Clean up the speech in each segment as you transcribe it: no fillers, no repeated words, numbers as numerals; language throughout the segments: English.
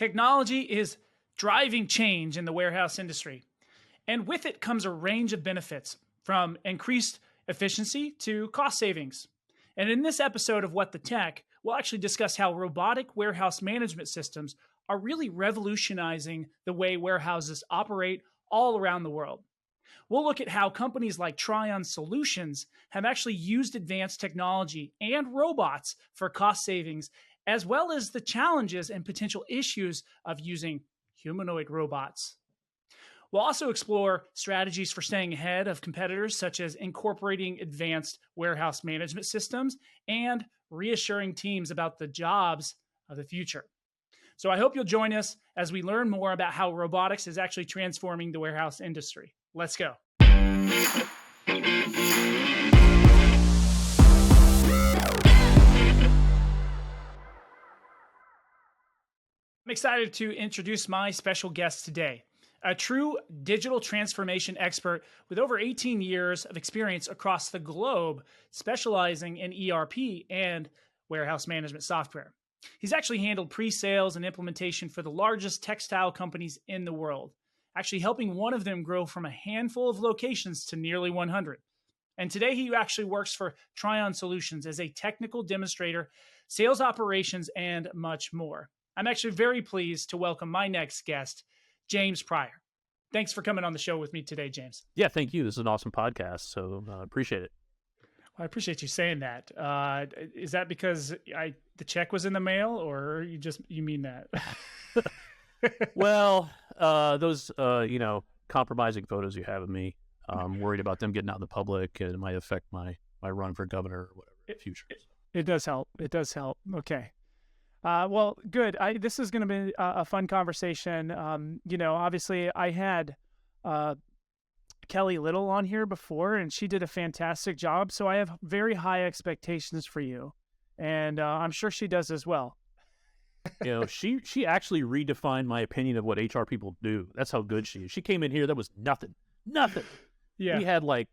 Technology is driving change in the warehouse industry, and with it comes a range of benefits from increased efficiency to cost savings. And in this episode of What the Tech, we'll actually discuss how robotic warehouse management systems are really revolutionizing the way warehouses operate all around the world. We'll look at how companies like Tryon Solutions have actually used advanced technology and robots for cost savings, as well as the challenges and potential issues of using humanoid robots. We'll also explore strategies for staying ahead of competitors, such as incorporating advanced warehouse management systems and reassuring teams about the jobs of the future. So I hope you'll join us as we learn more about how robotics is actually transforming the warehouse industry. Let's go. I'm excited to introduce my special guest today, a true digital transformation expert with over 18 years of experience across the globe, specializing in ERP and warehouse management software. He's actually handled pre-sales and implementation for the largest textile companies in the world, actually helping one of them grow from a handful of locations to nearly 100. And today he actually works for Tryon Solutions as a technical demonstrator, sales operations, and much more. I'm actually very pleased to welcome my next guest, James Pryor. Thanks for coming on the show with me today, James. Yeah, thank you. This is an awesome podcast, so appreciate it. Well, I appreciate you saying that. Is that because the check was in the mail, or you mean that? Well, those compromising photos you have of me, I'm worried about them getting out in the public, and it might affect my run for governor or whatever in the future. It does help. It does help. Okay. Well, good. This is going to be a fun conversation. Obviously I had Kelly Little on here before, and she did a fantastic job. So I have very high expectations for you, and I'm sure she does as well. She actually redefined my opinion of what HR people do. That's how good she is. She came in here, that was nothing. Yeah. We had a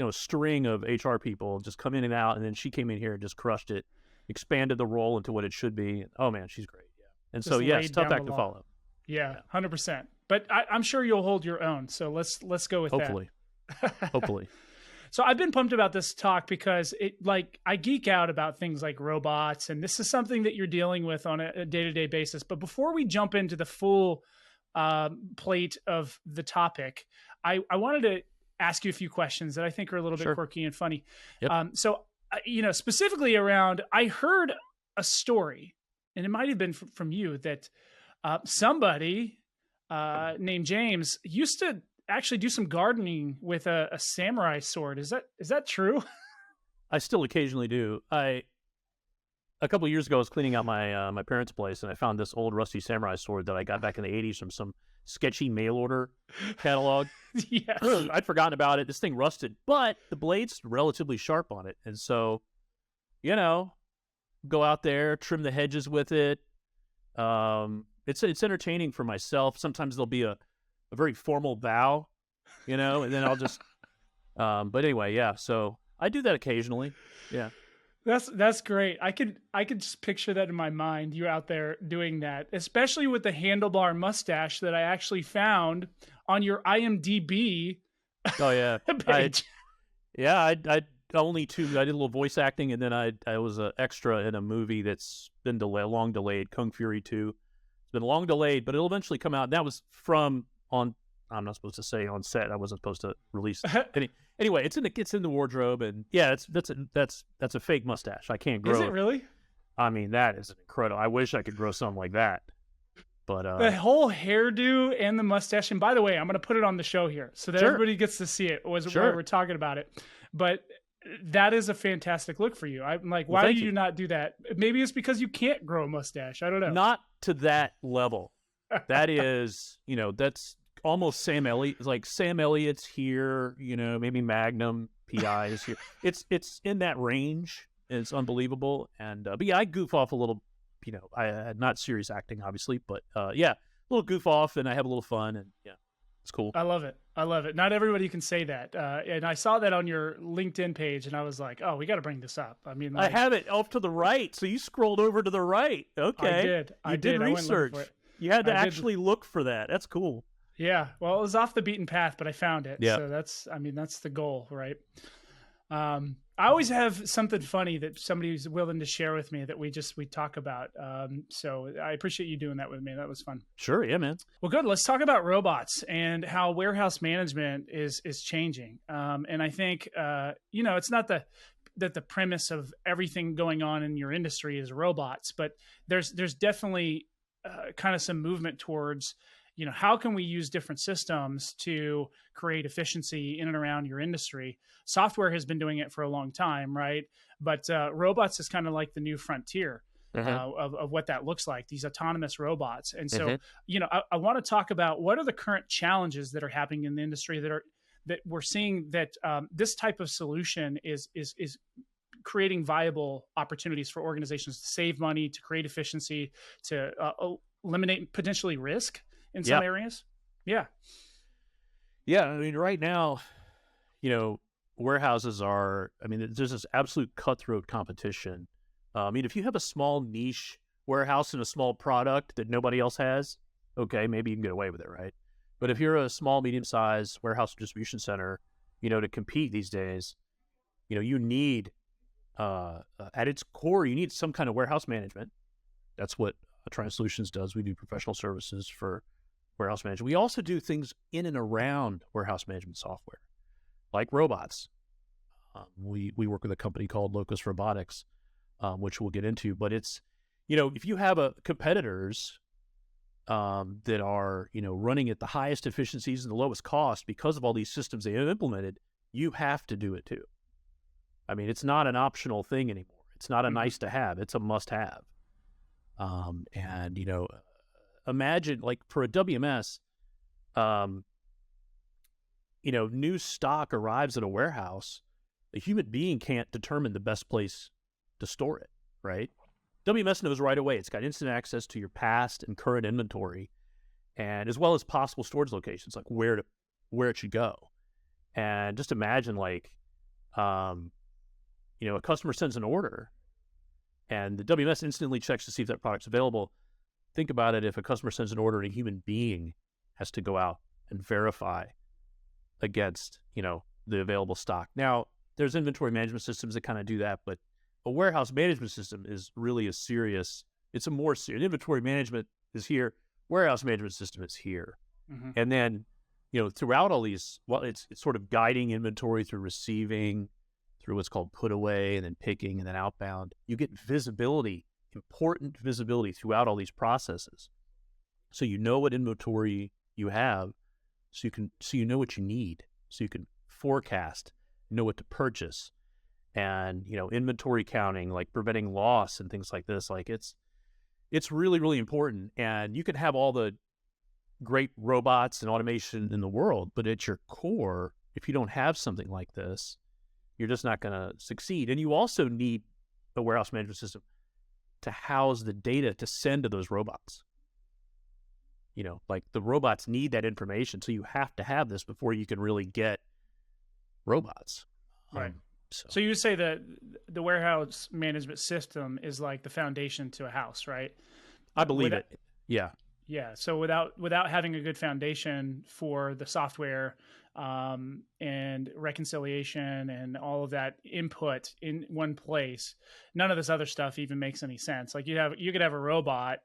string of HR people just come in and out, and then she came in here and just crushed it. Expanded the role into what it should be. Oh man, she's great. Yeah. And just so yes, tough act to follow. Yeah, 100%. But I'm sure you'll hold your own. So let's go with Hopefully. that. Hopefully. So I've been pumped about this talk because I geek out about things like robots, and this is something that you're dealing with on a day-to-day basis. But before we jump into the full plate of the topic, I wanted to ask you a few questions that I think are a little bit quirky and funny. Yep. Specifically around, I heard a story, and it might have been from you, that somebody named James used to actually do some gardening with a samurai sword. Is that true? I still occasionally do. A couple of years ago, I was cleaning out my parents' place, and I found this old rusty samurai sword that I got back in the 80s from some sketchy mail order catalog. Yeah. I'd forgotten about it. This thing rusted, but the blade's relatively sharp on it. And so, go out there, trim the hedges with it. It's entertaining for myself. Sometimes there'll be a very formal bow, and then I'll just, but anyway, yeah. So I do that occasionally. Yeah. That's great. I could just picture that in my mind. You out there doing that, especially with the handlebar mustache that I actually found on your IMDb. Oh yeah, page. I did a little voice acting, and then I was an extra in a movie that's been long delayed, Kung Fury 2. It's been long delayed, but it'll eventually come out. And that was I'm not supposed to say on set. I wasn't supposed to release it. Anyway, it's in the wardrobe, and yeah, that's a fake mustache. I can't grow it. Is it really? I mean, that is incredible. I wish I could grow something like that. But the whole hairdo and the mustache, and by the way, I'm going to put it on the show here so that everybody gets to see it while we're talking about it. But that is a fantastic look for you. I'm like, why do you not do that? Maybe it's because you can't grow a mustache. I don't know. Not to that level. That is, that's almost Sam Elliott. It's like Sam Elliott's here, maybe Magnum PI is here. It's in that range. It's unbelievable. And but yeah, I goof off a little. I had not serious acting, obviously, but yeah, a little goof off, and I have a little fun, and yeah, it's cool. I love it. Not everybody can say that. And I saw that on your LinkedIn page, and I was like, oh, we got to bring this up. I mean, I have it off to the right, so you scrolled over to the right. Okay, I did. I did research. You had to I did. actually look for that. That's cool. Yeah. Well, it was off the beaten path, but I found it. Yeah. So that's the goal, right? I always have something funny that somebody's willing to share with me that we talk about. So I appreciate you doing that with me. That was fun. Sure. Yeah, man. Well, good. Let's talk about robots and how warehouse management is changing. And I think, it's not that the premise of everything going on in your industry is robots, but there's definitely kind of some movement towards, how can we use different systems to create efficiency in and around your industry? Software has been doing it for a long time, right? But robots is kind of like the new frontier of what that looks like, these autonomous robots. And so, I want to talk about what are the current challenges that are happening in the industry that we're seeing that this type of solution is creating viable opportunities for organizations to save money, to create efficiency, to eliminate potentially risk in some areas. Yeah. Yeah. I mean, right now, warehouses there's this absolute cutthroat competition. If you have a small niche warehouse and a small product that nobody else has, okay, maybe you can get away with it, right? But if you're a small, medium-sized warehouse distribution center, to compete these days, you need, at its core, you need some kind of warehouse management. That's what Tryon Solutions does. We do professional services for warehouse management. We also do things in and around warehouse management software, like robots. We work with a company called Locus Robotics, which we'll get into. But it's, if you have competitors that are, running at the highest efficiencies and the lowest cost because of all these systems they have implemented, you have to do it too. I mean, it's not an optional thing anymore. It's not a nice to have. It's a must have. Imagine like for a WMS, new stock arrives at a warehouse. A human being can't determine the best place to store it, right? WMS knows right away. It's got instant access to your past and current inventory, and as well as possible storage locations, like where it should go. And just imagine a customer sends an order, and the WMS instantly checks to see if that product's available. Think about it if a customer sends an order and a human being has to go out and verify against, the available stock. Now, there's inventory management systems that kind of do that, but a warehouse management system is really it's a more serious. Inventory management is here, warehouse management system is here. Mm-hmm. And then, throughout all these, it's sort of guiding inventory through receiving, through what's called put away, and then picking, and then outbound. You get visibility, important visibility throughout all these processes. So you know what inventory you have, so you know what you need, so you can forecast, know what to purchase. And, inventory counting, like preventing loss and things like this, like it's really, really important. And you can have all the great robots and automation in the world, but at your core, if you don't have something like this, you're just not going to succeed. And you also need a warehouse management system to house the data to send to those robots. Like the robots need that information. So you have to have this before you can really get robots. Right. So you would say that the warehouse management system is like the foundation to a house, right? I believe it. Yeah. Yeah. So without having a good foundation for the software and reconciliation and all of that input in one place, none of this other stuff even makes any sense. Like you could have a robot,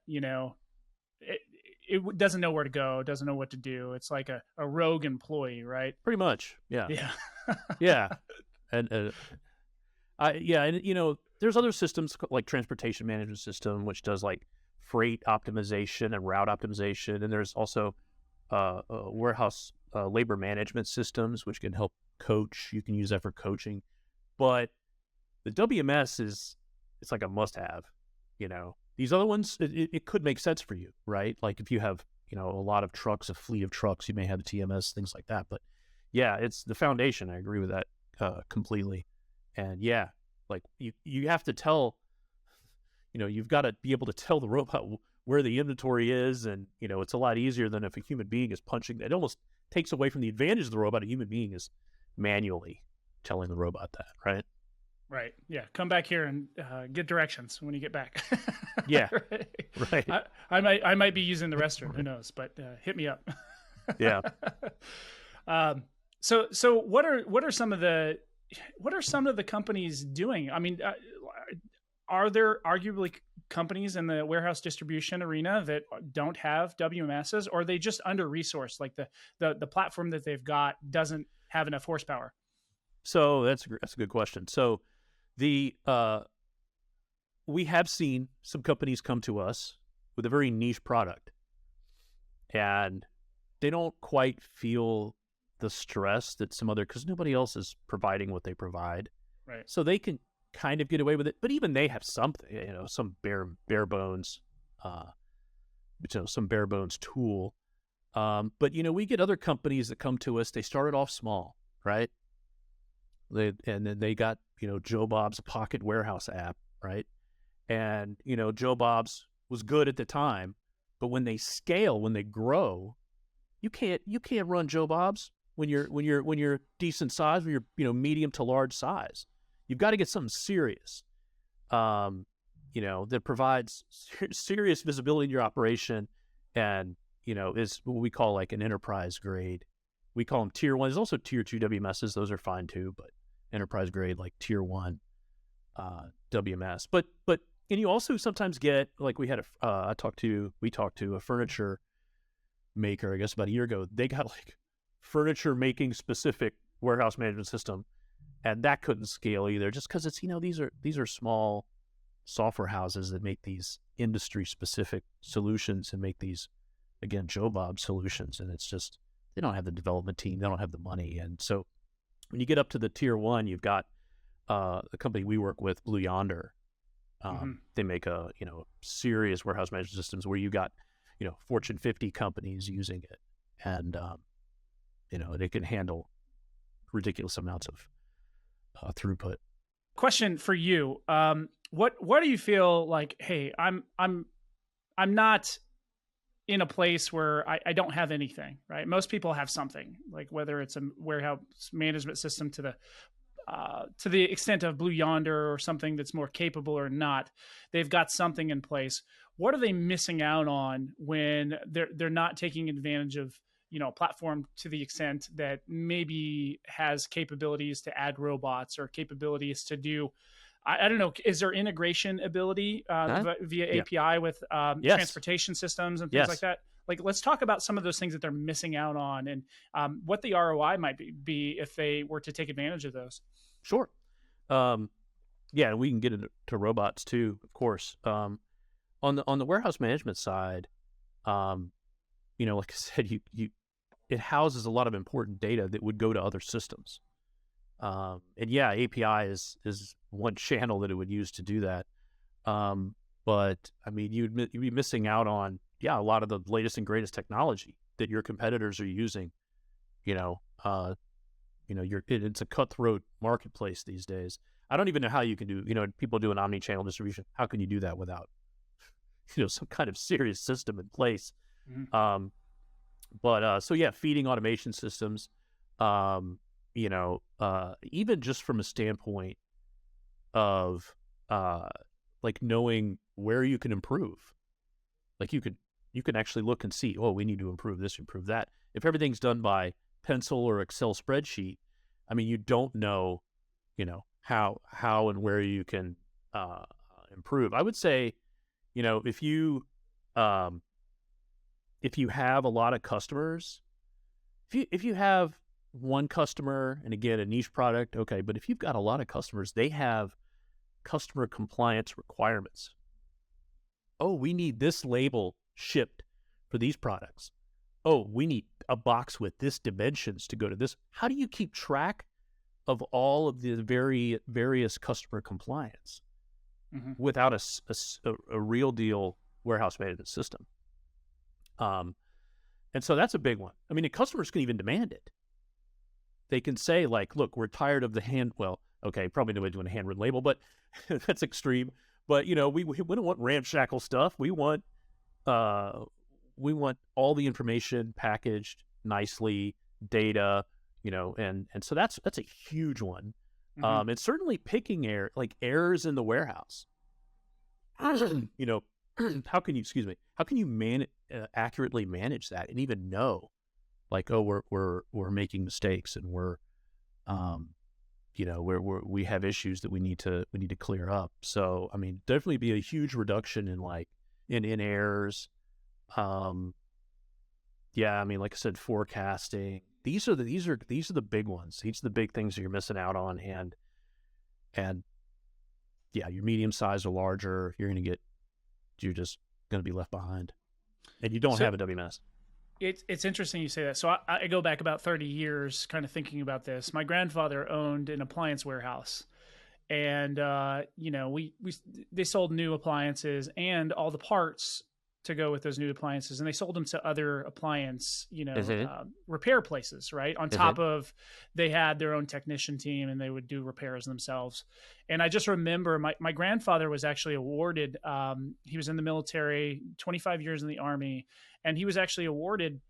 it doesn't know where to go, doesn't know what to do. It's like a rogue employee, right? Pretty much. Yeah. Yeah. Yeah. And there's other systems like transportation management system, which does like freight optimization and route optimization. And there's also warehouse labor management systems, which can help coach. You can use that for coaching. But the WMS it's like a must-have. These other ones, it could make sense for you, right? Like if you have, a lot of trucks, a fleet of trucks, you may have a TMS, things like that. But yeah, it's the foundation. I agree with that completely. And yeah, like you have to tell, you've got to be able to tell the robot where the inventory is. And, it's a lot easier than if a human being is punching. It almost takes away from the advantage of the robot. A human being is manually telling the robot that, right? Right. Yeah. Come back here and get directions when you get back. Yeah. Right. I might be using the restroom. Who knows? But hit me up. Yeah. So what are some of the companies doing? I mean, are there arguably companies in the warehouse distribution arena that don't have WMSs, or are they just under resourced? Like the platform that they've got doesn't have enough horsepower? So that's a good question. So we have seen some companies come to us with a very niche product, and they don't quite feel the stress that some other, because nobody else is providing what they provide. Right. So they can kind of get away with it, but even they have something, some bare bones, some bare bones tool. But we get other companies that come to us. They started off small, right? And then they got Joe Bob's Pocket Warehouse app, right? And Joe Bob's was good at the time, but when they scale, when they grow, you can't run Joe Bob's when you're decent size, when you're medium to large size. You've got to get something serious, that provides serious visibility in your operation, and is what we call like an enterprise grade. We call them tier 1. There's also tier 2 WMSs; those are fine too, but enterprise grade, like tier 1 WMS. But and you also sometimes get, like we talked to a furniture maker, I guess about a year ago. They got like furniture making specific warehouse management system, and that couldn't scale either, just because it's these are small software houses that make these industry specific solutions and make these, again, Joe Bob solutions, and it's just they don't have the development team, they don't have the money. And so when you get up to the tier 1, you've got the company we work with, Blue Yonder. They make serious warehouse management systems where you got Fortune 50 companies using it, and they can handle ridiculous amounts of throughput. Question for you: what do you feel like? Hey, I'm not in a place where I don't have anything, right? Most people have something, like whether it's a warehouse management system to the extent of Blue Yonder, or something that's more capable or not. They've got something in place. What are they missing out on when they're not taking advantage of a platform to the extent that maybe has capabilities to add robots or capabilities to do, I don't know, is there integration ability via API with Yes. transportation systems and things like that? Like, let's talk about some of those things that they're missing out on, and what the ROI might be if they were to take advantage of those. Sure. Yeah, we can get into robots too, of course. On the warehouse management side, like I said, it houses a lot of important data that would go to other systems. And yeah, API is one channel that it would use to do that. But I mean, you'd be missing out on a lot of the latest and greatest technology that your competitors are using. It's a cutthroat marketplace these days. I don't even know how you can do, people do an omni-channel distribution. How can you do that without, some kind of serious system in place? Mm-hmm. So yeah, feeding automation systems, even just from a standpoint of, like knowing where you can improve. Like you can actually look and see, we need to improve this, improve that. If everything's done by pencil or Excel spreadsheet, I mean, you don't know, how and where you can improve. I would say, if you have a lot of customers, if you have one customer and again a niche product, okay, but if you've got a lot of customers, they have customer compliance requirements. Oh, we need this label shipped for these products. Oh, we need a box with this dimensions to go to this. How do you keep track of all of the various customer compliance without a real deal warehouse management system? And so that's a big one. I mean, the customers can even demand it. They can say, like, look, we're tired of probably nobody doing a handwritten label, but that's extreme. But, we don't want ramshackle stuff. We want all the information packaged nicely, data, and so that's a huge one. It's certainly picking errors in the warehouse. You know, how can you accurately manage that and even know, like, oh, we're making mistakes and we have issues that we need to clear up. So, I mean, definitely be a huge reduction in errors. Yeah, I mean, like I said, forecasting. These are the big ones. These are the big things that you're missing out on, and yeah, your medium size or larger, you're just going to be left behind, and you don't have a WMS. It's interesting you say that. So I go back about 30 years, kind of thinking about this. My grandfather owned an appliance warehouse, and they sold new appliances and all the parts to go with those new appliances, and they sold them to other appliance, repair places, right? On top of, they had their own technician team and they would do repairs themselves. And I just remember my grandfather was actually awarded, he was in the military, 25 years in the Army, and he was actually awarded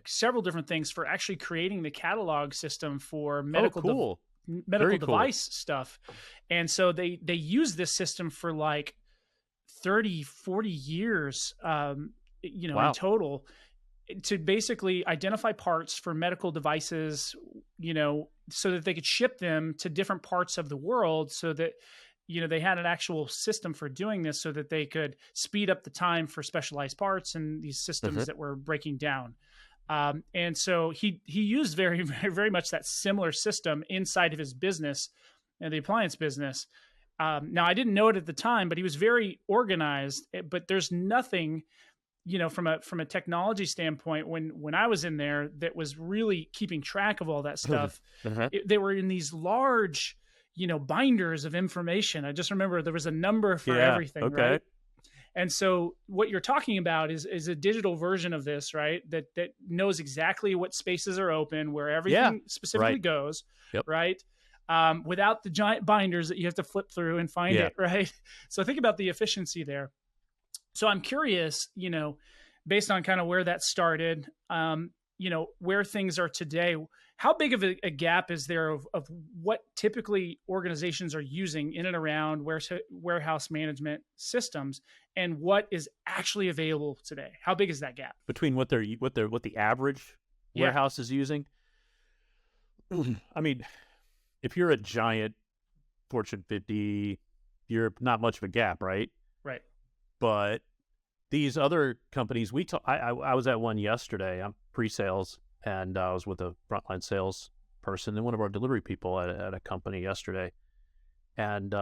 several different things for actually creating the catalog system for medical device stuff. And so they use this system for like 30, 40 years, in total, to basically identify parts for medical devices, so that they could ship them to different parts of the world, so that, they had an actual system for doing this, so that they could speed up the time for specialized parts and these systems that were breaking down. And so he used very, very, very much that similar system inside of his business, the appliance business. Now, I didn't know it at the time, but he was very organized. But there's nothing, from a technology standpoint, when I was in there, that was really keeping track of all that stuff. They were in these large, binders of information. I just remember there was a number for everything, right? And so what you're talking about is a digital version of this, right? That knows exactly what spaces are open, where everything specifically goes, right? Without the giant binders that you have to flip through and find it, right? So think about the efficiency there. So I'm curious, based on kind of where that started, where things are today, how big of a gap is there of what typically organizations are using in and around warehouse management systems, and what is actually available today? How big is that gap between what the average warehouse is using? I mean, if you're a giant Fortune 50, you're not much of a gap, right? Right. But these other companies, I was at one yesterday. I'm pre-sales, and I was with a frontline sales person and one of our delivery people at a company yesterday. And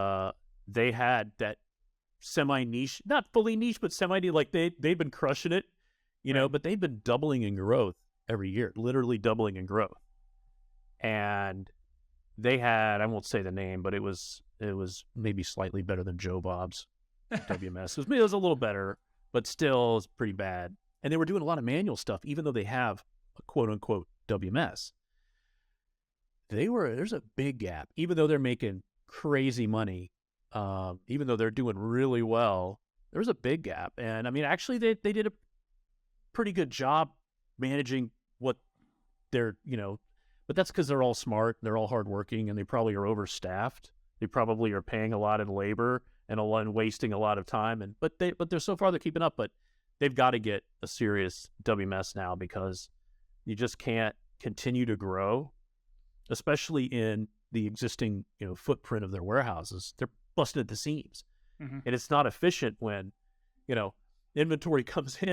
they had that semi-niche, not fully niche, but semi-niche, like they've been crushing it, but they've been doubling in growth every year, literally doubling in growth. And they had, I won't say the name, but it was maybe slightly better than Joe Bob's WMS. It was a little better, but still it's pretty bad. And they were doing a lot of manual stuff, even though they have a quote unquote WMS. There's a big gap, even though they're making crazy money, even though they're doing really well, there's a big gap. And I mean, actually they did a pretty good job managing what they're, but that's because they're all smart, they're all hardworking, and they probably are overstaffed. They probably are paying a lot in labor and wasting a lot of time. But they're so far they're keeping up. But they've got to get a serious WMS now, because you just can't continue to grow, especially in the existing footprint of their warehouses. They're busted at the seams, and it's not efficient when inventory comes in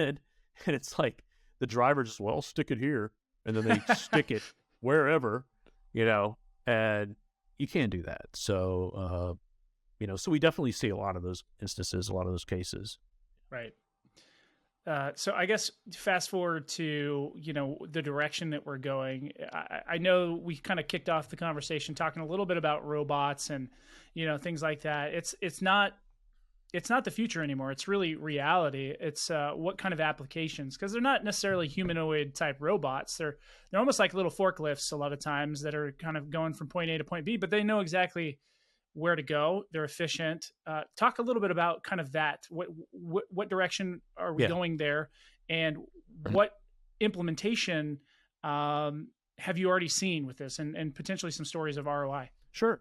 and it's like the driver just stick it here, and then they stick it wherever, and you can't do that. So, so we definitely see a lot of those instances, a lot of those cases. Right. So I guess fast forward to, the direction that we're going. I know we kind of kicked off the conversation talking a little bit about robots and, things like that. It's not the future anymore. It's really reality. It's what kind of applications, because they're not necessarily humanoid type robots. They're almost like little forklifts a lot of times that are kind of going from point A to point B, but they know exactly where to go. They're efficient. Talk a little bit about kind of that. What direction are we going there, and what implementation have you already seen with this, and potentially some stories of ROI? Sure.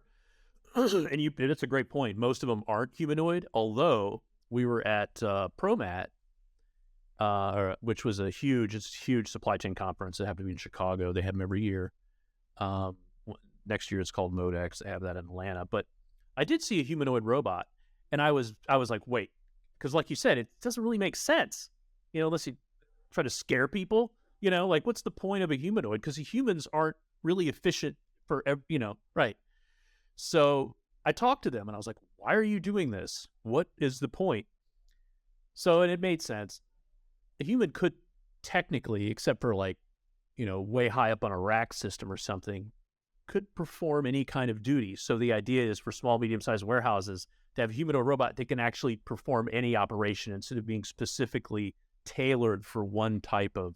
And it's a great point. Most of them aren't humanoid, although we were at ProMat, which was it's a huge supply chain conference that happened to be in Chicago. They have them every year. Next year it's called Modex. They have that in Atlanta. But I did see a humanoid robot, and I was like, wait, because like you said, it doesn't really make sense, unless you try to scare people. Like, what's the point of a humanoid? Because humans aren't really efficient for, right. So I talked to them, and I was like, why are you doing this? What is the point? So, and it made sense. A human could technically, except for like, way high up on a rack system or something, could perform any kind of duty. So the idea is for small, medium-sized warehouses to have a humanoid robot that can actually perform any operation instead of being specifically tailored for one type of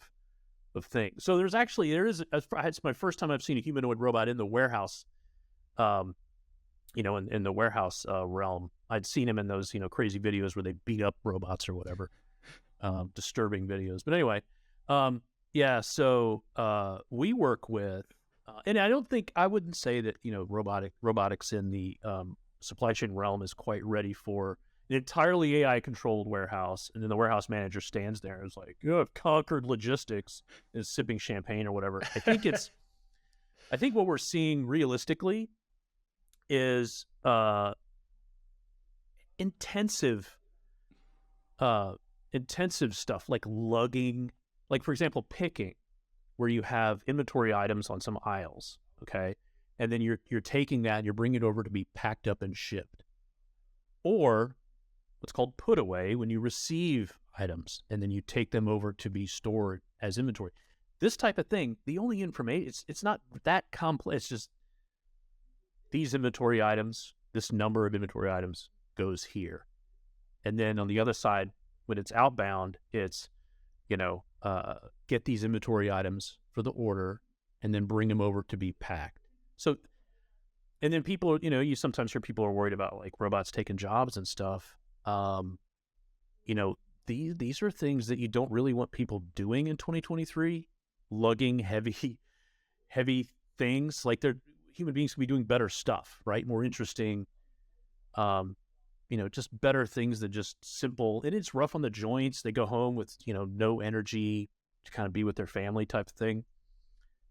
thing. So it's my first time I've seen a humanoid robot in the warehouse, in the warehouse realm. I'd seen him in those, crazy videos where they beat up robots or whatever, disturbing videos. But anyway, so we work with, and I wouldn't say that, robotics in the supply chain realm is quite ready for an entirely AI-controlled warehouse, and then the warehouse manager stands there and is like, "You have conquered logistics," and is sipping champagne or whatever. I think what we're seeing realistically is intensive stuff like lugging, like for example, picking, where you have inventory items on some aisles, okay, and then you're taking that and you're bringing it over to be packed up and shipped, or what's called put away, when you receive items and then you take them over to be stored as inventory. This type of thing, the only information, it's not that complex. It's just these inventory items, this number of inventory items goes here. And then on the other side, when it's outbound, it's, get these inventory items for the order and then bring them over to be packed. So, and then people, you sometimes hear people are worried about like robots taking jobs and stuff. These are things that you don't really want people doing in 2023, lugging heavy things. Like human beings can be doing better stuff, right? More interesting, just better things than just simple, and it's rough on the joints. They go home with, no energy to kind of be with their family type of thing.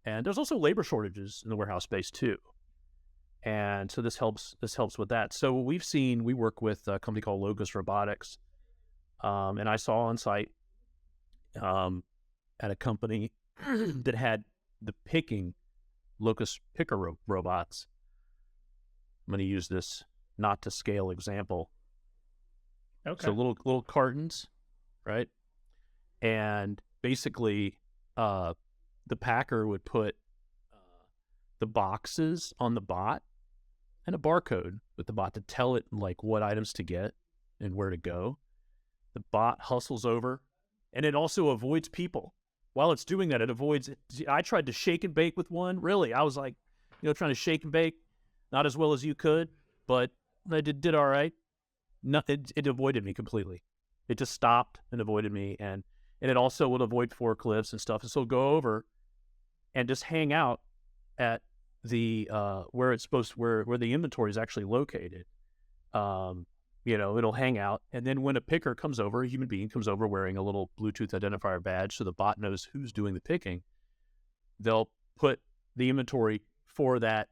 And there's also labor shortages in the warehouse space too. And so this helps with that. So we work with a company called Locus Robotics. And I saw on site at a company that had the picking Locus picker robots. I'm going to use this not to scale example. Okay. So little cartons, right? And basically the packer would put the boxes on the bot and a barcode with the bot to tell it like what items to get and where to go. The bot hustles over, and it also avoids people. While it's doing that, I tried to shake and bake with one. Really, I was like, trying to shake and bake, not as well as you could, but I did all right. No, it avoided me completely. It just stopped and avoided me, and it also would avoid forklifts and stuff. And so go over and just hang out at the where the inventory is actually located. It'll hang out, and then when a picker comes over, a human being comes over wearing a little Bluetooth identifier badge, so the bot knows who's doing the picking. They'll put the inventory for that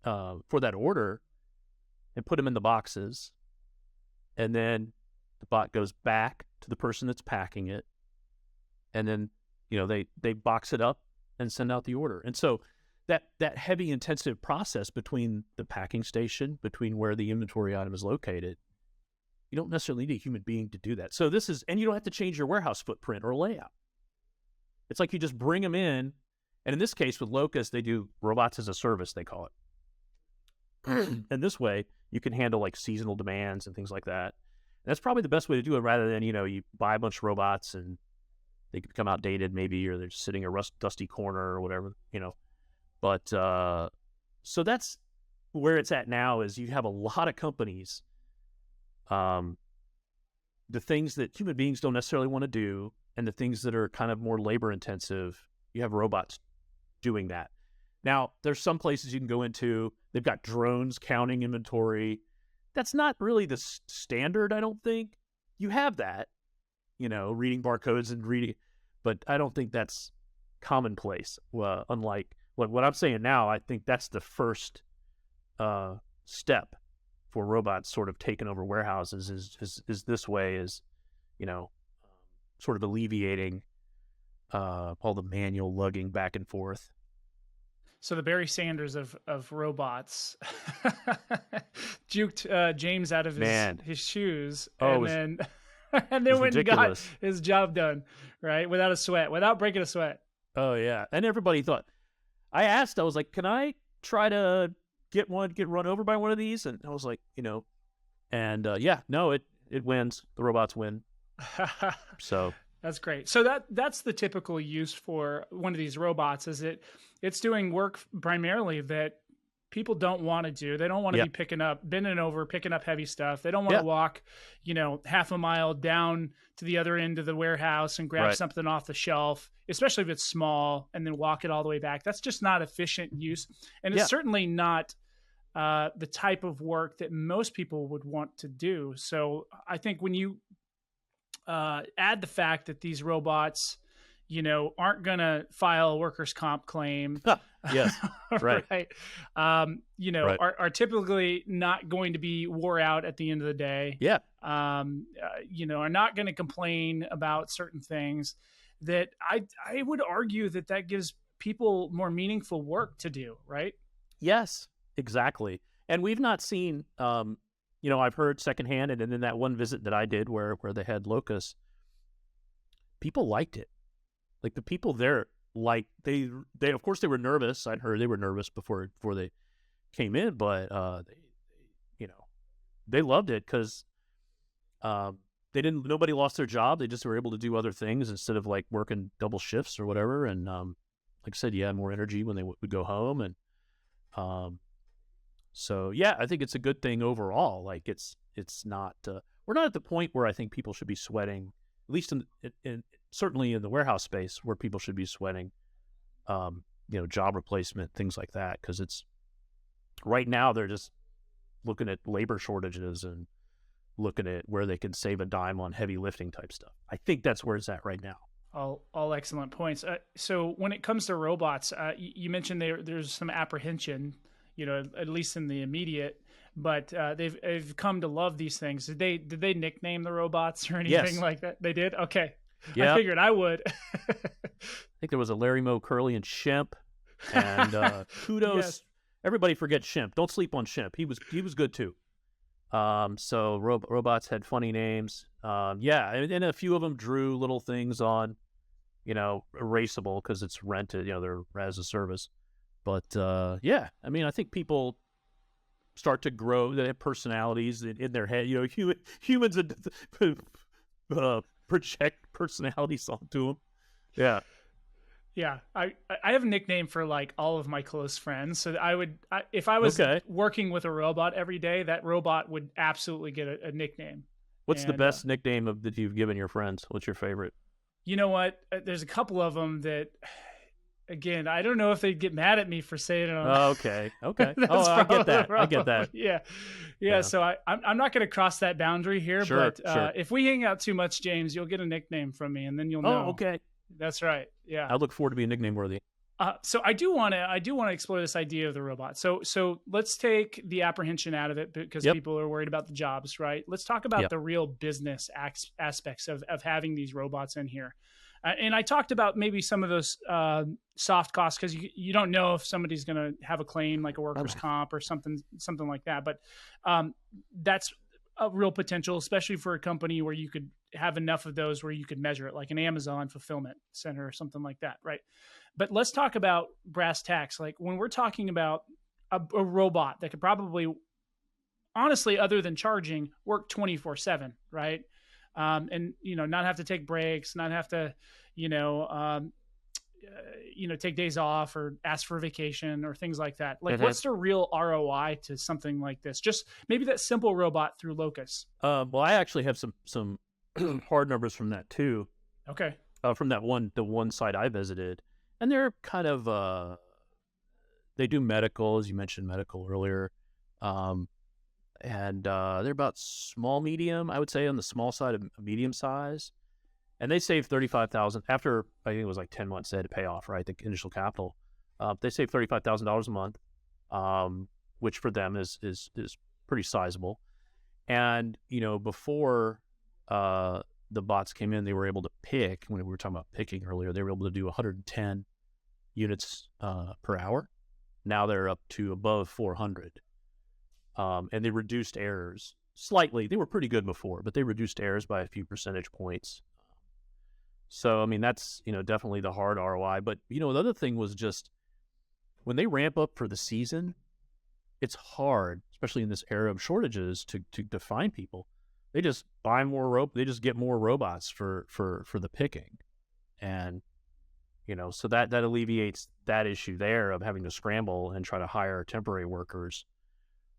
order and put them in the boxes, and then the bot goes back to the person that's packing it, and then they box it up and send out the order. And so that heavy intensive process between the packing station, between where the inventory item is located, you don't necessarily need a human being to do that. So and you don't have to change your warehouse footprint or layout. It's like you just bring them in, and in this case with Locus, they do robots as a service, they call it. And this way, you can handle like seasonal demands and things like that. And that's probably the best way to do it, rather than, you buy a bunch of robots and they could become outdated maybe, or they're just sitting in a dusty corner or whatever, But so that's where it's at now, is you have a lot of companies, the things that human beings don't necessarily want to do, and the things that are kind of more labor intensive, you have robots doing that. Now, there's some places you can go into, they've got drones counting inventory. That's not really the standard, I don't think. You have that, reading barcodes and reading, but I don't think that's commonplace. Unlike what I'm saying now, I think that's the first step for robots sort of taking over warehouses is this way, is, sort of alleviating all the manual lugging back and forth. So the Barry Sanders of robots juked James out of his shoes, and then went ridiculous. And got his job done, right? Without a sweat, without breaking a sweat. Oh yeah, and everybody thought. I was like, can I try to get run over by one of these? And I was like, no, it wins. The robots win. So that's great. So that's the typical use for one of these robots, is it's doing work primarily that people don't want to do. They don't want to be bending over, picking up heavy stuff. They don't want to walk, half a mile down to the other end of the warehouse and grab something off the shelf, especially if it's small, and then walk it all the way back. That's just not efficient use. And it's certainly not the type of work that most people would want to do. So I think when you add the fact that these robots, aren't going to file a workers' comp claim. Yes, right. Right. Are typically not going to be wore out at the end of the day. Yeah. Are not going to complain about certain things, that I would argue that gives people more meaningful work to do, right? Yes, exactly. And we've not seen, I've heard secondhand, and in that one visit that I did where they had locusts, people liked it. Like the people there, they of course they were nervous. I'd heard they were nervous before they came in, but they loved it because nobody lost their job. They just were able to do other things instead of like working double shifts or whatever. And like I said, more energy when they would go home. And so yeah, I think it's a good thing overall. Like it's not we're not at the point where I think people should be sweating, at least in certainly in the warehouse space, where people should be sweating, job replacement, things like that. Because it's right now they're just looking at labor shortages and looking at where they can save a dime on heavy lifting type stuff. I think that's where it's at right now. All excellent points. So when it comes to robots, you mentioned there's some apprehension, at least in the immediate. But they've come to love these things. Did they nickname the robots or anything like that? They did? Okay. Yeah. I figured I would. I think there was a Larry Moe, Curly, and Shemp. And kudos. Yes. Everybody forgets Shemp. Don't sleep on Shemp. He was good too. So robots had funny names. And a few of them drew little things on, erasable because it's rented, they're as a service. But I think people start to grow. They have personalities in their head. Humans project personalities onto them. Yeah. Yeah. I have a nickname for like all of my close friends. So if I was working with a robot every day, that robot would absolutely get a nickname. What's the best nickname that you've given your friends? What's your favorite? You know what? There's a couple of them that, again, I don't know if they'd get mad at me for saying it. Okay. I get that. Yeah. So I'm not going to cross that boundary here, but if we hang out too much, James, you'll get a nickname from me, and then you'll know. Oh, okay. That's right. Yeah. I look forward to being nickname worthy. So I do want to explore this idea of the robot. So let's take the apprehension out of it because people are worried about the jobs, right? Let's talk about the real business aspects of having these robots in here. And I talked about maybe some of those soft costs because you don't know if somebody's going to have a claim like a workers' comp or something like that. But that's a real potential, especially for a company where you could have enough of those where you could measure it, like an Amazon fulfillment center or something like that, right? But let's talk about brass tacks. Like when we're talking about a robot that could probably, honestly, other than charging, work 24/7, right? And not have to take breaks, not have to, take days off or ask for vacation or things like that. Like, what's the real ROI to something like this? Just maybe that simple robot through Locus. Well, I actually have some hard numbers from that too. Okay. From the one site I visited, and they're kind of they do medical, as you mentioned, medical earlier, and they're about small medium, I would say, on the small side of medium size, and they save 35,000 after I think it was like 10 months they had to pay off, right, the initial capital. They save $35,000 a month, which for them is pretty sizable. And before the bots came in, they were able to pick. When we were talking about picking earlier, they were able to do 110 units per hour. Now they're up to above 400, and they reduced errors slightly. They were pretty good before, but they reduced errors by a few percentage points. So I mean, that's definitely the hard ROI. But the other thing was just when they ramp up for the season, it's hard, especially in this era of shortages, to find people. They just buy more rope. They just get more robots for the picking, and so that alleviates that issue there of having to scramble and try to hire temporary workers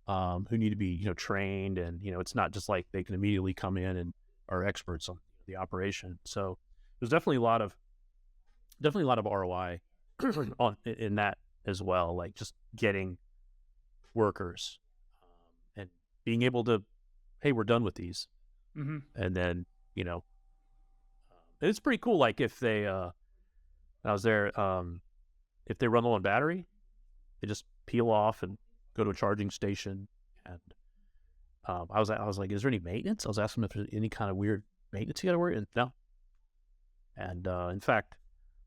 who need to be trained, and it's not just like they can immediately come in and are experts on the operation. So there's definitely a lot of ROI in that as well, like just getting workers and being able to, hey, we're done with these, and then it's pretty cool. Like if they I was there, if they run low on battery, they just peel off and go to a charging station. And I was like, is there any maintenance? I was asking them if there's any kind of weird maintenance you got to worry. And no. And in fact,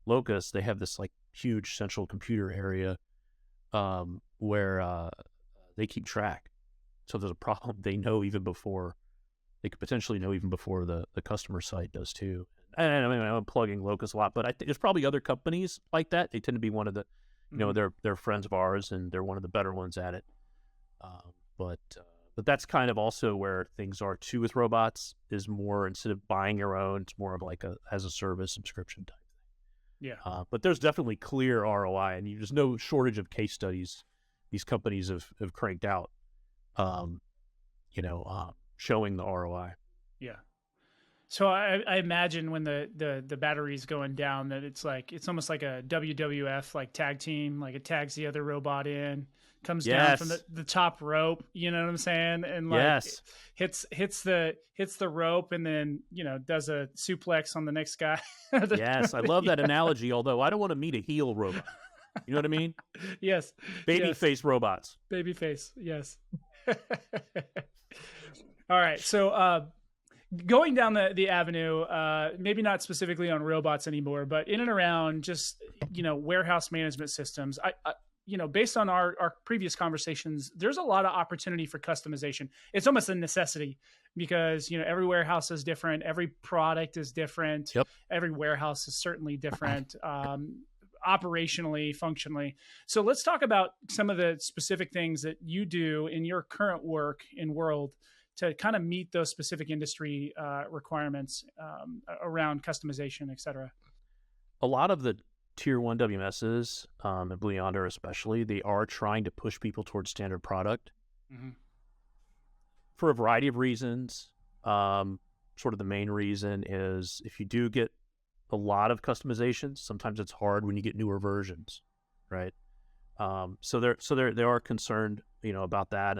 Locust, they have this like huge central computer area where they keep track. So if there's a problem, they know even before, they could potentially know even before the customer site does too. And I mean, I'm plugging Locust a lot, but I think there's probably other companies like that. They tend to be one of the, they're friends of ours, and they're one of the better ones at it. But that's kind of also where things are too with robots, is more, instead of buying your own, it's more of like a as a service subscription type thing. Yeah. But there's definitely clear ROI, and there's no shortage of case studies these companies have cranked out, showing the ROI. Yeah. So I imagine when the battery's going down, that it's almost like a WWF like tag team, like it tags the other robot in, comes down from the top rope, you know what I'm saying? And like hits the rope, and then does a suplex on the next guy. Yes, I love that analogy, although I don't want to meet a heel robot. You know what I mean? Yes. Babyface robots. Babyface, yes. All right, so going down the avenue, maybe not specifically on robots anymore, but in and around just, warehouse management systems. I based on our previous conversations, there's a lot of opportunity for customization. It's almost a necessity because, every warehouse is different. Every product is different. Yep. Every warehouse is certainly different, operationally, functionally. So let's talk about some of the specific things that you do in your current work in World to kind of meet those specific industry requirements around customization, et cetera. A lot of the tier 1 WMSs, and Blue Yonder especially, they are trying to push people towards standard product for a variety of reasons. Sort of the main reason is if you do get a lot of customizations, sometimes it's hard when you get newer versions, right? So they are concerned, about that.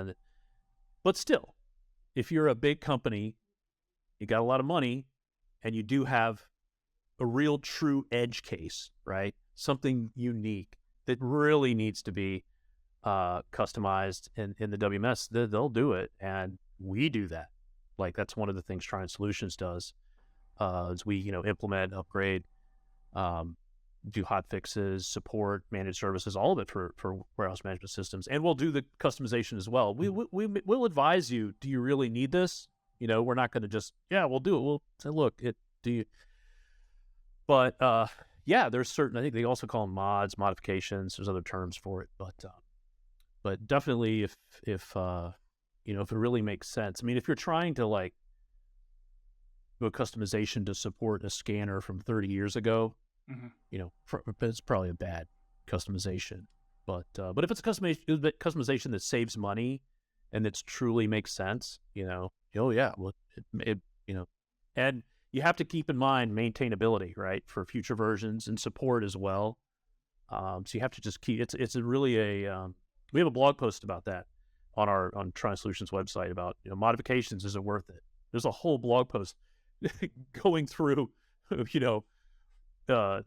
But still, if you're a big company, you got a lot of money, and you do have a real true edge case, right? Something unique that really needs to be customized in the WMS, they'll do it. And we do that. Like that's one of the things Tryon Solutions does, is we, implement, upgrade, do hot fixes, support, managed services, all of it for warehouse management systems. And we'll do the customization as well. We'll advise you, do you really need this? We're not going to just, we'll do it. We'll say, look, do you? But there's certain, I think they also call them modifications. There's other terms for it, but definitely if it really makes sense. I mean, if you're trying to like do a customization to support a scanner from 30 years ago, it's probably a bad customization. But if it's a customization that saves money and that truly makes sense, and you have to keep in mind maintainability, right, for future versions and support as well. So you have to just keep. It's a really we have a blog post about that on Tryon Solutions website about modifications. Is it worth it? There's a whole blog post going through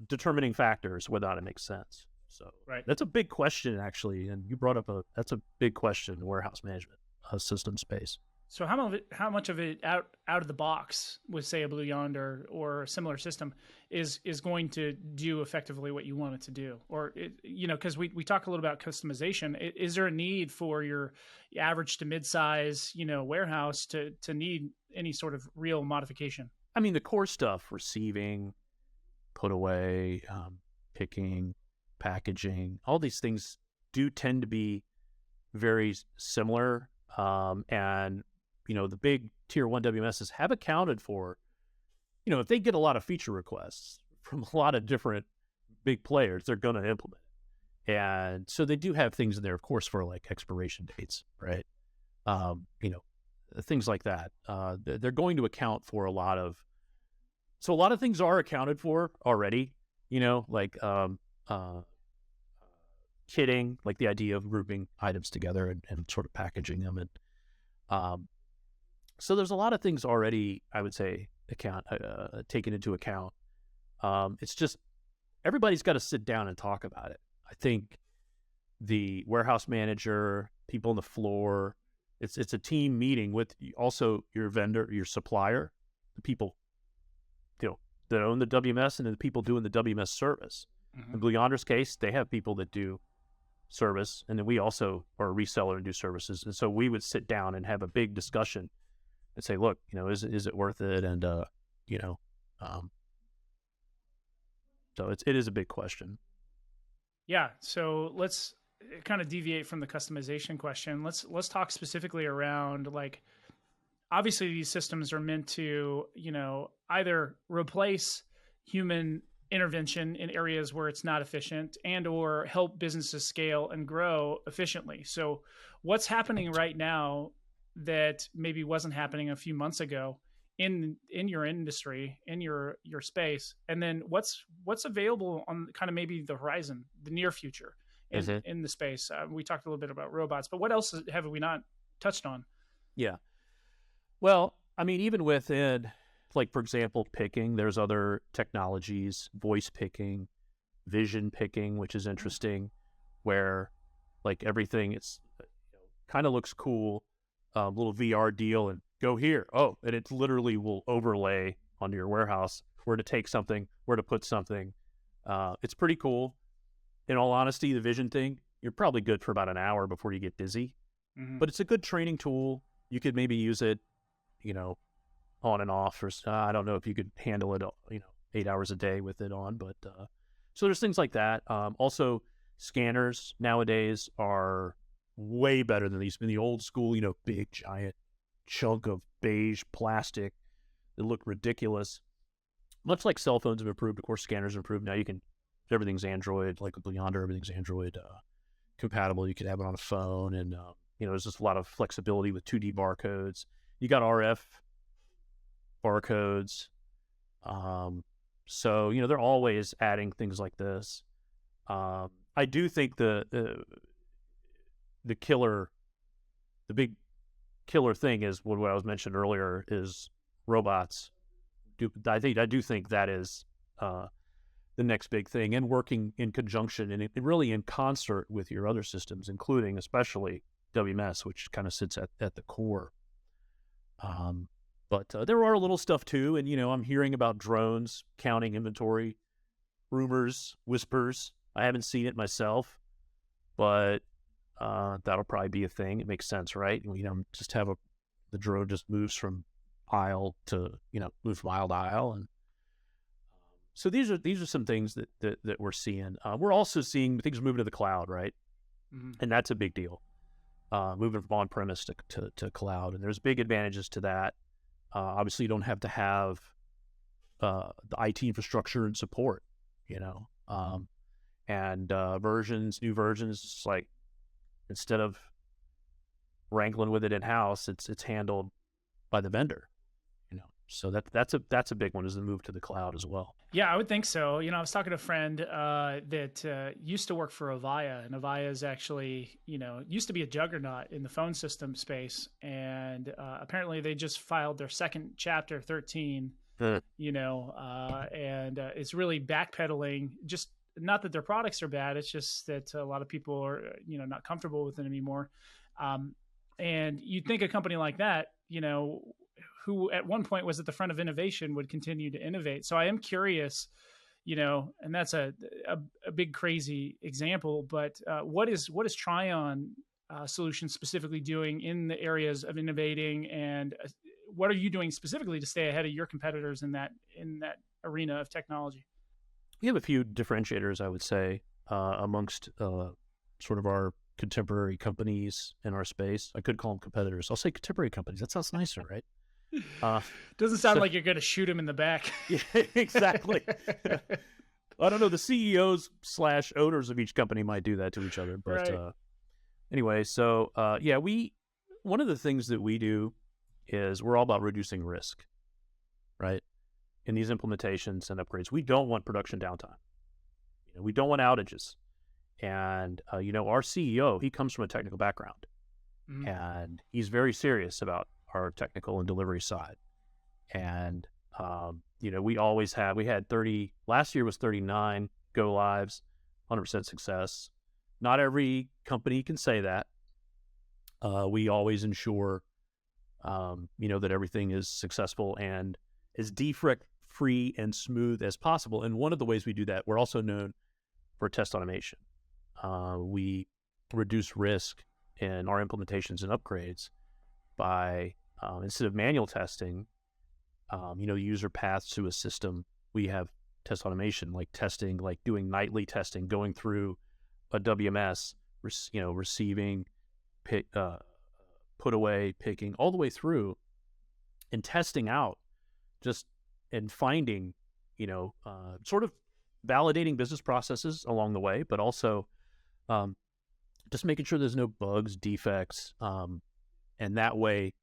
determining factors whether or not it makes sense. So right. That's a big question, actually, and you brought up that's a big question in warehouse management system space. So how much of it out of the box with, say, a Blue Yonder or a similar system is going to do effectively what you want it to do? Or because we talk a little about customization. Is there a need for your average to mid-size warehouse to need any sort of real modification? I mean, the core stuff: receiving, put away, picking, packaging. All these things do tend to be very similar, and the big tier 1 WMSs have accounted for, if they get a lot of feature requests from a lot of different big players, they're going to implement it. And so they do have things in there, of course, for like expiration dates, right? Things like that. They're going to account for a lot of things are accounted for already, like kitting, like the idea of grouping items together and sort of packaging them. And so there's a lot of things already, I would say, taken into account. It's just everybody's got to sit down and talk about it. I think the warehouse manager, people on the floor, it's a team meeting with also your vendor, your supplier, the people that own the WMS, and the people doing the WMS service. In Blue Yonder's case, they have people that do service, and then we also are a reseller and do services. And so we would sit down and have a big discussion and say, look, is it worth it? And so it is a big question. Yeah. So let's kind of deviate from the customization question. Let's talk specifically around, like, obviously these systems are meant to, either replace human intervention in areas where it's not efficient and or help businesses scale and grow efficiently. So what's happening right now that maybe wasn't happening a few months ago in your industry, in your space? And then what's available on kind of maybe the horizon, the near future in the space? We talked a little bit about robots, but what else have we not touched on? Yeah. Well, I mean, even within, like, for example, picking, there's other technologies, voice picking, vision picking, which is interesting, where like everything, it's kind of looks cool, little VR deal, and go here. Oh, and it literally will overlay onto your warehouse where to take something, where to put something. It's pretty cool. In all honesty, the vision thing, you're probably good for about an hour before you get dizzy, but it's a good training tool. You could maybe use it, on and off, or I don't know if you could handle it, 8 hours a day with it on, but so there's things like that. Also, scanners nowadays are way better than these in the old school, big giant chunk of beige plastic that looked ridiculous. Much like cell phones have improved, of course, scanners have improved. Now everything's Android, like with Blue Yonder, everything's Android compatible. You can have it on a phone, and there's just a lot of flexibility with 2D barcodes. You got RF barcodes. So, they're always adding things like this. I do think the big killer thing is what I was mentioned earlier is robots. I do think that is the next big thing, and working in conjunction and really in concert with your other systems, including especially WMS, which kind of sits at the core. But there are little stuff too, and I'm hearing about drones counting inventory, rumors, whispers. I haven't seen it myself, but that'll probably be a thing. It makes sense, right? Just have the drone just moves from aisle to aisle, and so these are some things that we're seeing. We're also seeing things moving to the cloud, right? And that's a big deal. Moving from on-premise to cloud, and there's big advantages to that. Obviously, you don't have to have the IT infrastructure and support, and new versions. Like, instead of wrangling with it in house, it's handled by the vendor, So that's a big one, is the move to the cloud as well. Yeah, I would think so. I was talking to a friend that used to work for Avaya, and Avaya is actually, used to be a juggernaut in the phone system space. And apparently they just filed their second chapter 13, and it's really backpedaling. Just not that their products are bad. It's just that a lot of people are, not comfortable with it anymore. And you'd think a company like that, who at one point was at the front of innovation, would continue to innovate. So I am curious, and that's a big crazy example, but what is Tryon Solutions specifically doing in the areas of innovating, and what are you doing specifically to stay ahead of your competitors in that arena of technology? We have a few differentiators, I would say, amongst sort of our contemporary companies in our space. I could call them competitors. I'll say contemporary companies. That sounds nicer, right? Doesn't sound like you're going to shoot him in the back. Yeah, exactly. I don't know. The CEOs / owners of each company might do that to each other, but right. Anyway. So one of the things that we do is we're all about reducing risk, right? In these implementations and upgrades, we don't want production downtime. We don't want outages, and our CEO, he comes from a technical background, and he's very serious about our technical and delivery side. And, we had 30, last year was 39 go lives, 100% success. Not every company can say that. We always ensure, that everything is successful and as defect free and smooth as possible. And one of the ways we do that, we're also known for test automation. We reduce risk in our implementations and upgrades by instead of manual testing, user paths to a system, we have test automation, like testing, like doing nightly testing, going through a WMS, receiving, put away, picking, all the way through, and testing out, and finding, sort of validating business processes along the way, but also just making sure there's no bugs, defects, and that way,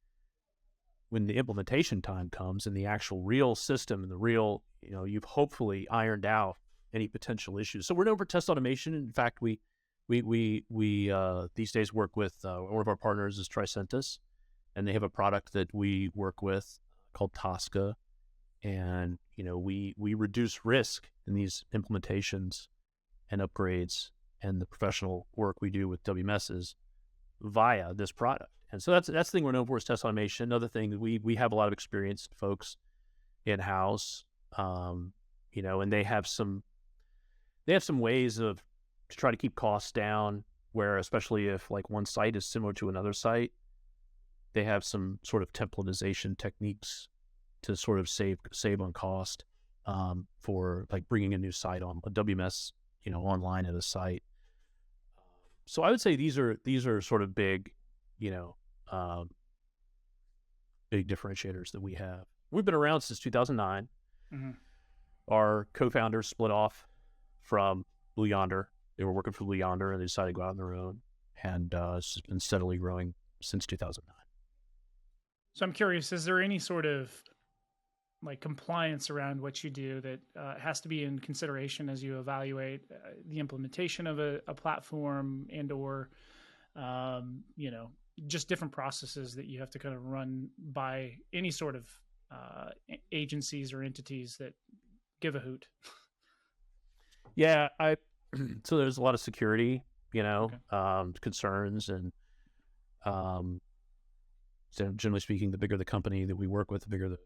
when the implementation time comes and the actual real system and the real, you've hopefully ironed out any potential issues. So we're known for test automation. In fact, we these days work with one of our partners is 𝗔𝗶𝘂, and they have a product that we work with called 𝗔𝗶𝘂𝘁, and we reduce risk in these implementations and upgrades and the professional work we do with WMSs via this product. And so that's the thing we're known for, is test automation. Another thing, we have a lot of experienced folks in-house, and they have some ways to try to keep costs down, where especially if like one site is similar to another site, they have some sort of templatization techniques to sort of save on cost for like bringing a new site on a WMS, online at a site. So I would say these are sort of big, big differentiators that we have. We've been around since 2009. Mm-hmm. Our co-founders split off from Blue Yonder. They were working for Blue Yonder, and they decided to go out on their own, and it's just been steadily growing since 2009. So I'm curious, is there any sort of like compliance around what you do that has to be in consideration as you evaluate the implementation of a platform, and or just different processes that you have to kind of run by any sort of agencies or entities that give a hoot? Yeah, so there's a lot of security, Okay. concerns, and so generally speaking, the bigger the company that we work with, the bigger the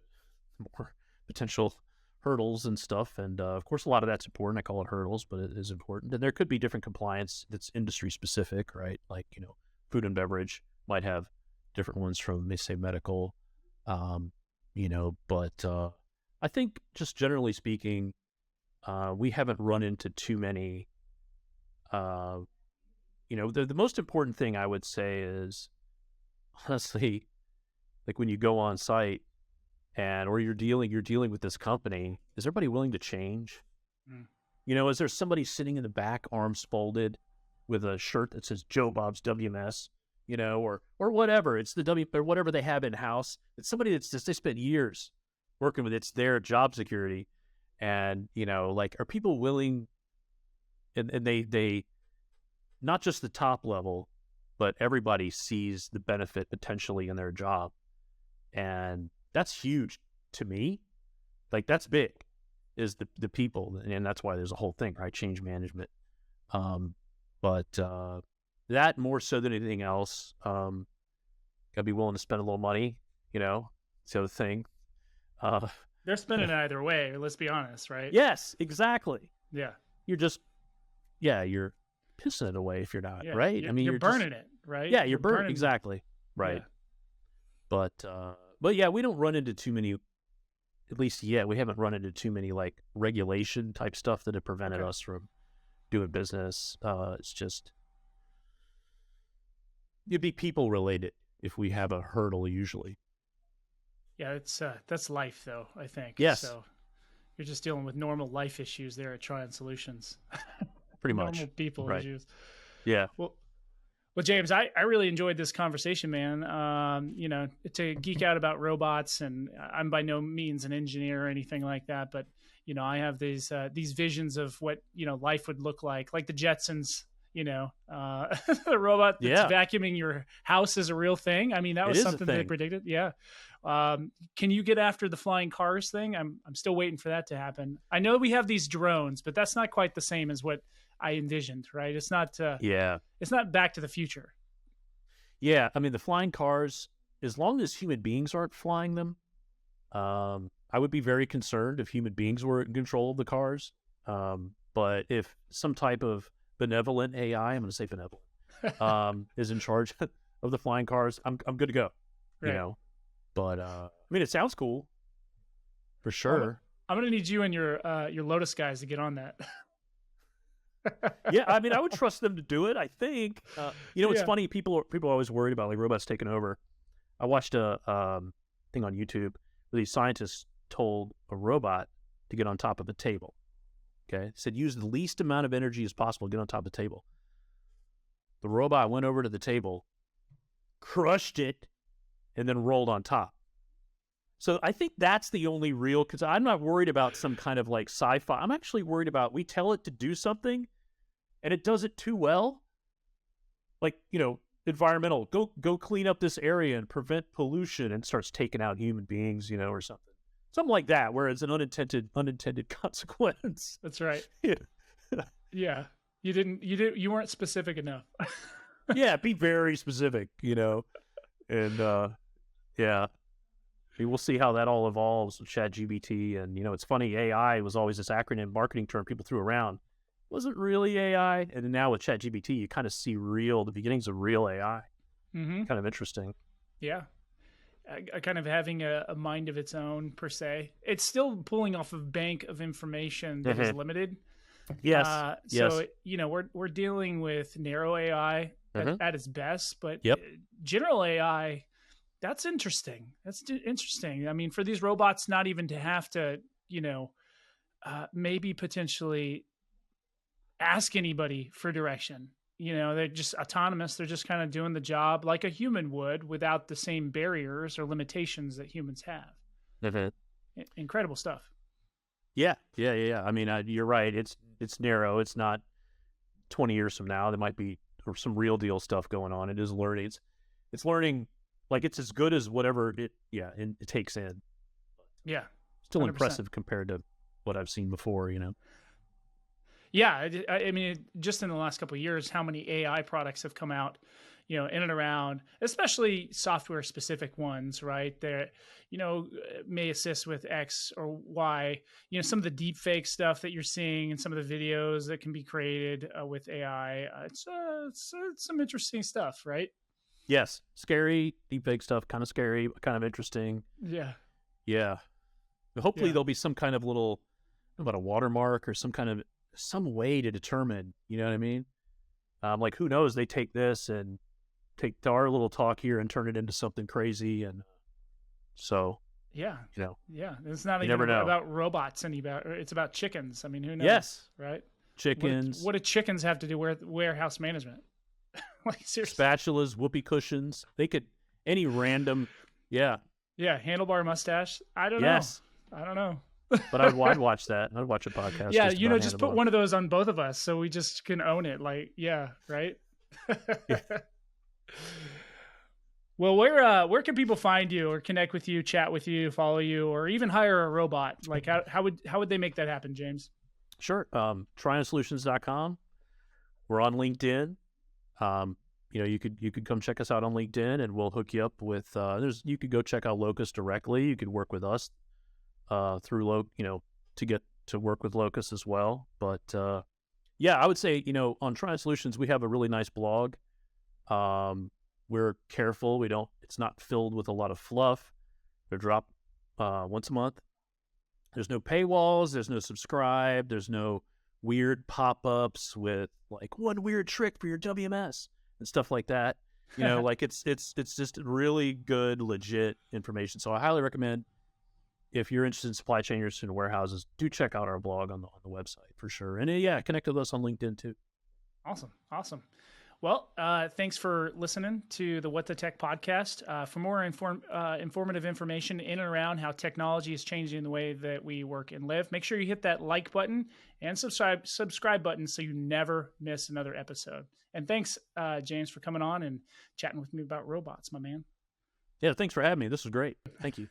more potential hurdles and stuff. And of course, a lot of that's important. I call it hurdles, but it is important. And there could be different compliance that's industry specific, right? Like, food and beverage might have different ones from, they say, medical, but I think just generally speaking, we haven't run into too many, the most important thing I would say is, honestly, like when you go on site or you're dealing with this company, is everybody willing to change? Is there somebody sitting in the back, arms folded, with a shirt that says Joe Bob's WMS, or whatever, it's the or whatever they have in house. It's somebody that's just, they spent years working with, it's their job security. And, you know, like, are people willing, and they, not just the top level, but everybody sees the benefit potentially in their job. And that's huge to me. Like, that's big, is the people. And that's why there's a whole thing, right? Change management. But that more so than anything else, gotta be willing to spend a little money, you know, it's the other thing. They're spending it either way, let's be honest, right? Yes, exactly. Yeah. You're just, you're pissing it away if you're not, right? I mean, you're burning it, right? Yeah, you're burning, exactly. Right. Yeah. But yeah, we don't run into too many, at least yet, we haven't run into too many like regulation type stuff that have prevented us from doing business. It's just, it'd be people related if we have a hurdle usually. Yeah, that's life though, I think. Yes. So you're just dealing with normal life issues there at Tryon Solutions. Pretty much. Normal people issues. Yeah. Well, James, I really enjoyed this conversation, man. You know, to geek out about robots, and I'm by no means an engineer or anything like that, but you know, I have these visions of what, you know, life would look like the Jetsons. You know, the robot that's vacuuming your house is a real thing. I mean, that was something they predicted. Yeah. Can you get after the flying cars thing? I'm still waiting for that to happen. I know we have these drones, but that's not quite the same as what I envisioned, right? It's not, it's not Back to the Future. Yeah. I mean, the flying cars, as long as human beings aren't flying them, I would be very concerned if human beings were in control of the cars. But if some type of benevolent AI, I'm going to say benevolent, is in charge of the flying cars, I'm good to go, you know? But, I mean, it sounds cool for sure. I'm going to need you and your Lotus guys to get on that. Yeah. I mean, I would trust them to do it, I think. You know, it's funny. People are always worried about like robots taking over. I watched a thing on YouTube where these scientists told a robot to get on top of a table. Okay. It said, use the least amount of energy as possible to get on top of the table. The robot went over to the table, crushed it, and then rolled on top. So I think that's the only real, because I'm not worried about some kind of like sci-fi. I'm actually worried about, we tell it to do something and it does it too well. Like, you know, environmental, go clean up this area and prevent pollution, and starts taking out human beings, you know, or something. Something like that, where it's an unintended consequence. That's right. Yeah. You weren't specific enough. Yeah, be very specific, you know. And yeah. I mean, we'll see how that all evolves with ChatGPT. And, you know, it's funny, AI was always this acronym marketing term people threw around. It wasn't really AI. And now with ChatGPT, you kind of see the beginnings of real AI. Mm-hmm. Kind of interesting. Yeah. Kind of having a mind of its own, per se. It's still pulling off a bank of information that is limited. Yes. So, you know, we're dealing with narrow AI at its best, but general AI, that's interesting. That's interesting. I mean, for these robots not even to have to, you know, maybe potentially ask anybody for direction. You know, they're just autonomous. They're just kind of doing the job like a human would, without the same barriers or limitations that humans have. Incredible stuff. Yeah. I mean, you're right. It's narrow. It's not 20 years from now. There might be some real deal stuff going on. It is learning. It's learning. Like, it's as good as whatever it takes in. Yeah. Still 100%. Impressive compared to what I've seen before, you know? Yeah. I mean, just in the last couple of years, how many AI products have come out, you know, in and around, especially software specific ones, right? That, you know, may assist with X or Y, you know, some of the deep fake stuff that you're seeing and some of the videos that can be created with AI. It's some interesting stuff, right? Yes. Scary, deepfake stuff, kind of scary, kind of interesting. Yeah. Yeah. But hopefully there'll be some kind of little, about a watermark or some way to determine, you know what I mean? Like, who knows? They take this and take our little talk here and turn it into something crazy. And so, yeah, you know, it's not even about robots it's about chickens. I mean, who knows? Yes. Right. Chickens. What do chickens have to do with warehouse management? Like, seriously. Spatulas, whoopee cushions. They could, any random, Yeah, handlebar mustache. I don't know. I don't know. But I'd watch that. I'd watch a podcast. Yeah, just about just put hand-to-mouth. one of those on both of us so we just can own it. Like, yeah, right? Yeah. Well, where can people find you or connect with you, chat with you, follow you, or even hire a robot? Like, how would they make that happen, James? Sure. TryonSolutions.com. We're on LinkedIn. You could come check us out on LinkedIn, and we'll hook you up with. You could go check out Locust directly. You could work with us through to get to work with Locust as well. But yeah, I would say on Tryon Solutions we have a really nice blog. We're careful. It's not filled with a lot of fluff. They're dropped once a month. There's no paywalls. There's no subscribe. There's no weird pop-ups with like one weird trick for your WMS and stuff like that. Like it's just really good, legit information. So I highly recommend, if you're interested in supply chain, you're interested in warehouses, do check out our blog on the website for sure. And yeah, connect with us on LinkedIn too. Awesome. Well, thanks for listening to the What the Tech podcast. For more informative information in and around how technology is changing the way that we work and live, make sure you hit that like button and subscribe button so you never miss another episode. And thanks, James, for coming on and chatting with me about robots, my man. Yeah, thanks for having me. This was great. Thank you.